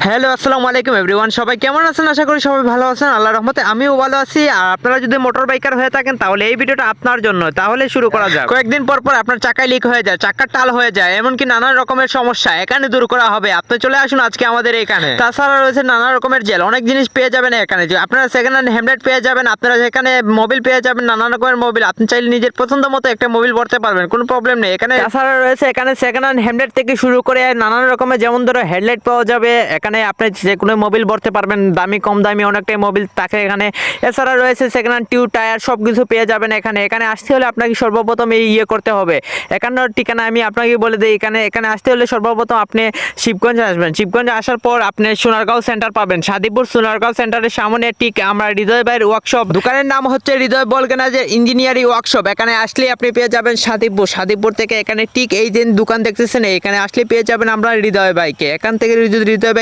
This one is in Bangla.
হ্যালো আসসালামু আলাইকুম এভরিওয়ান, সবাই কেমন আছেন? আশা করি সবাই ভালো আছেন, আল্লাহর রহমতে আমিও ভালো আছি। আর আপনারা যদি মোটর বাইকার হয়ে থাকেন তাহলে এই ভিডিওটা আপনার জন্য। তাহলে শুরু করা যাক। কয়েকদিন পর পর আপনার চাকায় লিক হয়ে যায়, চাকার টাল হয়ে যায়, এমনকি নানান রকমের সমস্যা এখানে দূর করা হবে। আপনি চলে আসুন আজকে আমাদের এখানে। তাছাড়া রয়েছে নানা রকমের জেল, অনেক জিনিস পেয়ে যাবেন এখানে। যে আপনারা সেকেন্ড হ্যান্ড হ্যামলেট পেয়ে যাবেন, আপনারা সেখানে মোবিল পেয়ে যাবেন, নানান রকমের মোবিল। আপনি চাইলে নিজের পছন্দ মতো একটা মোবিল ভরতে পারবেন, কোনো প্রবলেম নেই এখানে। তাছাড়া রয়েছে এখানে সেকেন্ড হ্যান্ড হ্যামলেট থেকে শুরু করে নানান রকমের, যেমন ধরো হেডলাইট পাওয়া যাবে এখানে। আপনি যে কোনো মোবিল ভরতে পারবেন, দামি কম দামি অনেকটাই মোবিল থাকে এখানে। এছাড়া রয়েছে সেকেন্ড হ্যান্ড টিউব টায়ার, সব কিছু পেয়ে যাবেন এখানে। এখানে আসতে হলে আপনাকে সর্বপ্রথম এই করতে হবে। এখানের ঠিকানা আমি আপনাকে বলে দিই। এখানে আসতে হলে সর্বপ্রথম আপনি শিবগঞ্জে আসবেন। শিবগঞ্জে আসার পর আপনি সোনারগাঁও সেন্টার পাবেন। সাদিপুর সোনারগাঁও সেন্টারের সামনে ঠিক আমরা হৃদয় ভাইয়ের ওয়ার্কশপ, দোকানের নাম হচ্ছে হৃদয় বলকেনাজের ইঞ্জিনিয়ারিং ওয়ার্কশপ। এখানে আসলে আপনি পেয়ে যাবেন সাদিপুর থেকে এখানে ঠিক এই যে দোকান দেখতেছেন, এখানে আসলে পেয়ে যাবেন আমরা হৃদয় ভাইকে। এখান থেকে হৃদয় ভাই